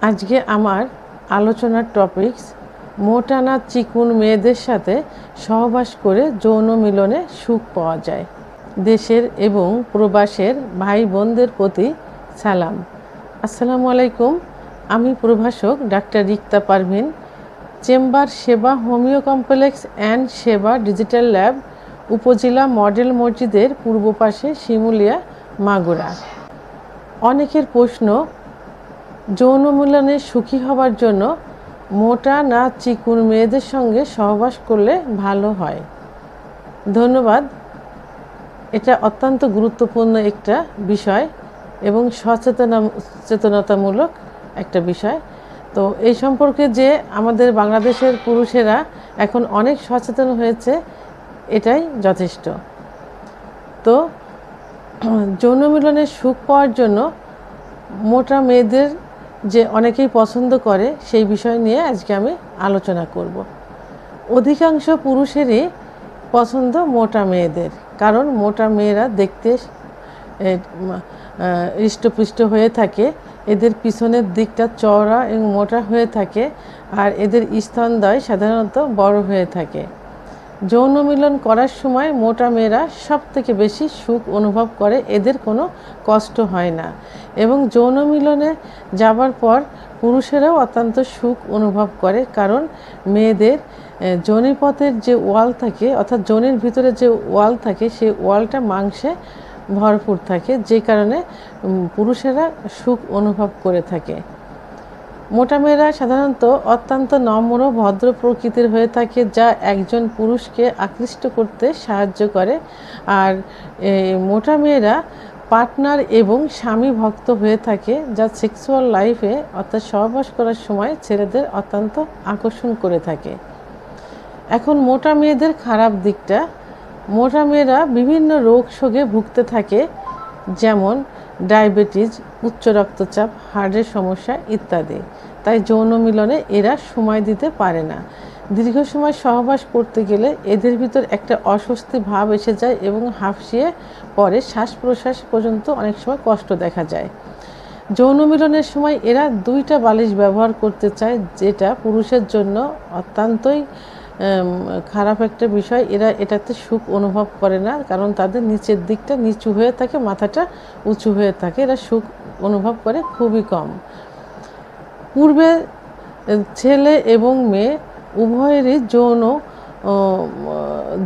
আজকে আমার আলোচনার টপিকস মোটা না চিকুন মেয়েদের সাথে সহবাস করে যৌন মিলনে সুখ পাওয়া যায়। দেশের এবং প্রবাসের ভাই বোনদের প্রতি সালাম। আসসালামু আলাইকুম। আমি প্রভাষক ডাক্তার রিক্তা পারভিন, চেম্বার সেবা হোমিও কমপ্লেক্স অ্যান্ড সেবা ডিজিটাল ল্যাব, উপজেলা মডেল মসজিদের পূর্ব পাশে শিমুলিয়া, মাগুরা। অনেকের প্রশ্ন, যৌন মিলনে সুখী হবার জন্য মোটা না চিকুন মেয়েদের সঙ্গে সহবাস করলে ভালো হয়? ধন্যবাদ। এটা অত্যন্ত গুরুত্বপূর্ণ একটা বিষয় এবং সচেতনতামূলক একটা বিষয়। তো এই সম্পর্কে যে আমাদের বাংলাদেশের পুরুষেরা এখন অনেক সচেতন হয়েছে, এটাই যথেষ্ট। তো যৌন মিলনের সুখ পাওয়ার জন্য মোটা মেয়েদের যে অনেকেই পছন্দ করে, সেই বিষয় নিয়ে আজকে আমি আলোচনা করব। অধিকাংশ পুরুষেরই পছন্দ মোটা মেয়েদের, কারণ মোটা মেয়েরা দেখতে হৃষ্টপুষ্ট হয়ে থাকে, এদের পিছনের দিকটা চওড়া এবং মোটা হয়ে থাকে, আর এদের স্তনদ্বয় সাধারণত বড় হয়ে থাকে। যৌন মিলন করার সময় মোটা মেয়েরা সব থেকে বেশি সুখ অনুভব করে, এদের কোনো কষ্ট হয় না, এবং যৌন মিলনে যাবার পর পুরুষেরাও অত্যন্ত সুখ অনুভব করে, কারণ মেয়েদের যোনিপথের যে ওয়াল থাকে, অর্থাৎ যোনির ভিতরে যে ওয়াল থাকে, সেই ওয়ালটা মাংসে ভরপুর থাকে, যে কারণে পুরুষেরা সুখ অনুভব করে থাকে। মোটা মেয়েরা সাধারণত অত্যন্ত নম্র ভদ্র প্রকৃতির হয়ে থাকে, যা একজন পুরুষকে আকৃষ্ট করতে সাহায্য করে। আর মোটা মেয়েরা পার্টনার এবং স্বামী ভক্ত হয়ে থাকে, যা সেক্সুয়াল লাইফে অর্থাৎ সহবাস করার সময় ছেলেদের অত্যন্ত আকর্ষণ করে থাকে। এখন মোটা মেয়েদের খারাপ দিকটা, মোটা মেয়েরা বিভিন্ন রোগ শোকে ভুগতে থাকে, যেমন ডায়াবেটিস, উচ্চ রক্তচাপ, হার্টের সমস্যা ইত্যাদি। তাই যৌন মিলনে এরা সময় দিতে পারে না। দীর্ঘ সময় সহবাস করতে গেলে এদের ভিতর একটা অস্বস্তি ভাব এসে যায় এবং হাঁফিয়ে পরে শ্বাস প্রশ্বাস পর্যন্ত অনেক সময় কষ্ট দেখা যায়। যৌন মিলনের সময় এরা দুইটা বালিশ ব্যবহার করতে চায়, যেটা পুরুষের জন্য অত্যন্তই খারাপ একটা বিষয়। এরা এটাতে সুখ অনুভব করে না, কারণ তাদের নিচের দিকটা নিচু হয়ে থাকে, মাথাটা উঁচু হয়ে থাকে, এরা সুখ অনুভব করে খুবই কম। পূর্বে ছেলে এবং মেয়ে উভয়েরই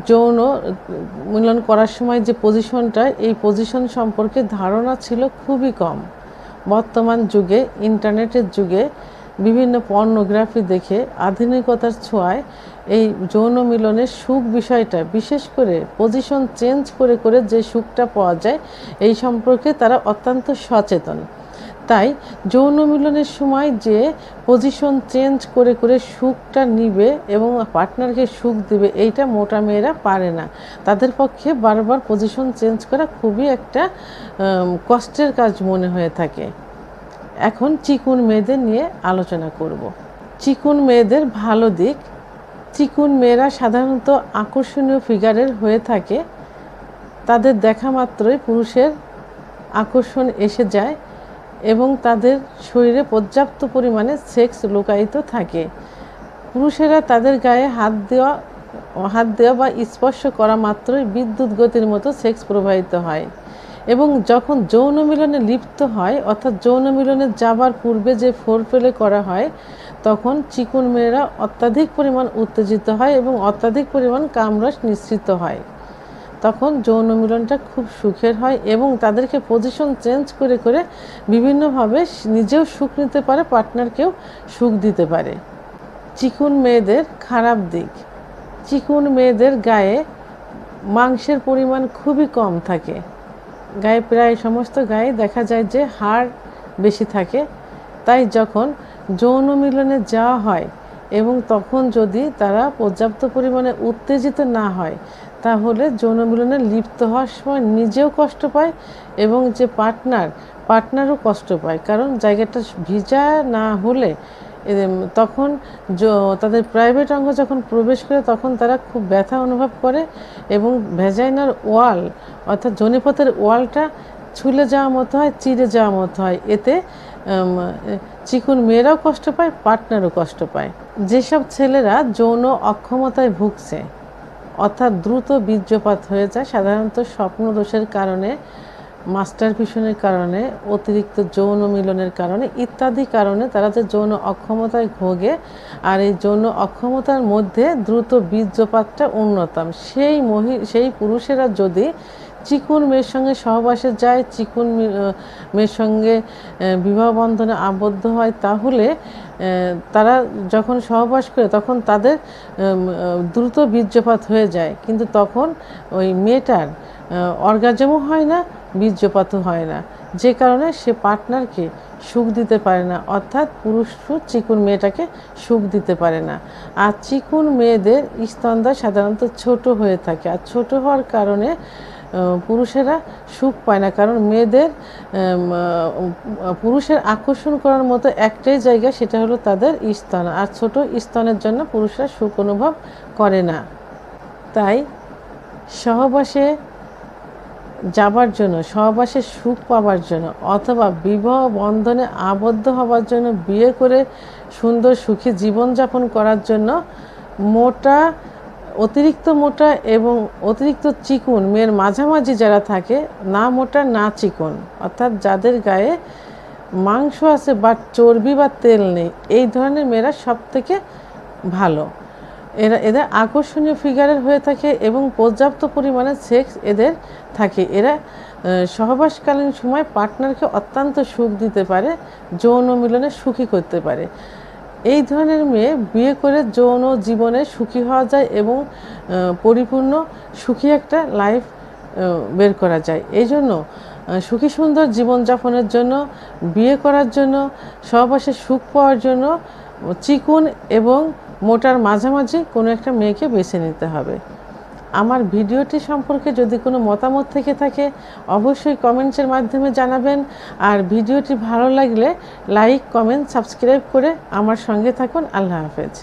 যৌন মিলন করার সময় যে পজিশনটা, এই পজিশন সম্পর্কে ধারণা ছিল খুবই কম। বর্তমান যুগে, ইন্টারনেটের যুগে বিভিন্ন পর্নোগ্রাফি দেখে আধুনিকতার ছোঁয়ায় এই যৌন মিলনের সুখ বিষয়টা, বিশেষ করে পজিশন চেঞ্জ করে করে যে সুখটা পাওয়া যায়, এই সম্পর্কে তারা অত্যন্ত সচেতন। তাই যৌন মিলনের সময় যে পজিশন চেঞ্জ করে করে সুখটা নিবে এবং পার্টনারকে সুখ দিবে, এইটা মোটা মেয়েরা পারে না। তাদের পক্ষে বারবার পজিশন চেঞ্জ করা খুবই একটা কষ্টের কাজ মনে হয়ে থাকে। এখন চিকুন মেয়েদের নিয়ে আলোচনা করব। চিকুন মেয়েদের ভালো দিক, চিকুন মেয়েরা সাধারণত আকর্ষণীয় ফিগারের হয়ে থাকে। তাদের দেখা মাত্রই পুরুষের আকর্ষণ এসে যায় এবং তাদের শরীরে পর্যাপ্ত পরিমাণে সেক্স লুকায়িত থাকে। পুরুষেরা তাদের গায়ে হাত দেওয়া বা স্পর্শ করা মাত্রই বিদ্যুৎ গতির মতো সেক্স প্রবাহিত হয়, এবং যখন যৌন মিলনে লিপ্ত হয়, অর্থাৎ যৌন মিলনে যাবার পূর্বে যে ফোরপ্লে করা হয়, তখন চিকুন মেয়েরা অত্যাধিক পরিমাণ উত্তেজিত হয় এবং অত্যাধিক পরিমাণ কামরস নিঃসৃত হয়। তখন যৌন মিলনটা খুব সুখের হয় এবং তাদেরকে পজিশন চেঞ্জ করে করে বিভিন্নভাবে নিজেও সুখ নিতে পারে, পার্টনারকেও সুখ দিতে পারে। চিকুন মেয়েদের খারাপ দিক, চিকুন মেয়েদের গায়ে মাংসের পরিমাণ খুবই কম থাকে। গায়ে প্রায় সমস্ত গায়ে দেখা যায় যে হাড় বেশি থাকে। তাই যখন যৌন মিলনে যাওয়া হয় এবং তখন যদি তারা পর্যাপ্ত পরিমাণে উত্তেজিত না হয়, তাহলে যৌন মিলনে লিপ্ত হওয়ার সময় নিজেও কষ্ট পায় এবং যে পার্টনারও কষ্ট পায়, কারণ জায়গাটা ভিজা না হলে তখন তাদের প্রাইভেট অঙ্গ যখন প্রবেশ করে, তখন তারা খুব ব্যথা অনুভব করে এবং ভ্যাজাইনার ওয়াল, অর্থাৎ যোনিপথের ওয়ালটা ছুলে যাওয়া মতো হয়, চিড়ে যাওয়া মতো হয়। এতে চিকুন মেয়েরাও কষ্ট পায়, পার্টনারও কষ্ট পায়। যেসব ছেলেরা যৌন অক্ষমতায় ভুগছে, অর্থাৎ দ্রুত বীর্যপাত হয়ে যায়, সাধারণত স্বপ্নদোষের কারণে, মাস্টারভিশনের কারণে, অতিরিক্ত যৌন মিলনের কারণে ইত্যাদি কারণে তারা যে যৌন অক্ষমতায় ভোগে, আর এই যৌন অক্ষমতার মধ্যে দ্রুত বীর্যপাতটা অন্যতম। সেই পুরুষেরা যদি চিকুন মেয়ের সঙ্গে সহবাসে যায়, চিকুন মেয়ের সঙ্গে বিবাহ বন্ধনে আবদ্ধ হয়, তাহলে তারা যখন সহবাস করে তখন তাদের দ্রুত বীর্যপাত হয়ে যায়, কিন্তু তখন ওই মেয়েটার অর্গাজমও হয় না, বীর্যপাতও হয় না, যে কারণে সে পার্টনারকে সুখ দিতে পারে না, অর্থাৎ পুরুষও চিকুন মেয়েটাকে সুখ দিতে পারে না। আর চিকুন মেয়েদের স্তনদ্বয় সাধারণত ছোট হয়ে থাকে, আর ছোট হওয়ার কারণে পুরুষেরা সুখ পায় না, কারণ মেয়েদের পুরুষের আকর্ষণ করার মতো একটাই জায়গা, সেটা হলো তাদের স্তন, আর ছোট স্তনের জন্য পুরুষরা সুখ অনুভব করে না। তাই সহবাসে যাবার জন্য, সহবাসে সুখ পাবার জন্য, অথবা বিবাহ বন্ধনে আবদ্ধ হবার জন্য, বিয়ে করে সুন্দর সুখী জীবনযাপন করার জন্য অতিরিক্ত মোটা এবং অতিরিক্ত চিকুন মেয়ের মাঝামাঝি যারা থাকে, না মোটা না চিকুন, অর্থাৎ যাদের গায়ে মাংস আছে বা চর্বি বা তেল নেই, এই ধরনের মেয়েরা সব থেকে ভালো। এদের আকর্ষণীয় ফিগারের হয়ে থাকে এবং পর্যাপ্ত পরিমাণে সেক্স এদের থাকে। এরা সহবাসকালীন সময় পার্টনারকে অত্যন্ত সুখ দিতে পারে, যৌন মিলনে সুখী করতে পারে। এই ধরনের মেয়ে বিয়ে করে যৌন জীবনে সুখী হওয়া যায় এবং পরিপূর্ণ সুখী একটা লাইফ বের করা যায়। এই জন্য সুখী সুন্দর জীবনযাপনের জন্য, বিয়ে করার জন্য, সহবাসে সুখ পাওয়ার জন্য চিকুন এবং মোটার মাঝামাঝি কোনো একটা মেয়েকে বেছে নিতে হবে। আমার ভিডিওটি সম্পর্কে যদি কোনো মতামত থেকে থাকে অবশ্যই কমেন্টসের মাধ্যমে জানাবেন, আর ভিডিওটি ভালো লাগলে লাইক, কমেন্ট, সাবস্ক্রাইব করে আমার সঙ্গে থাকুন। আল্লাহ হাফেজ।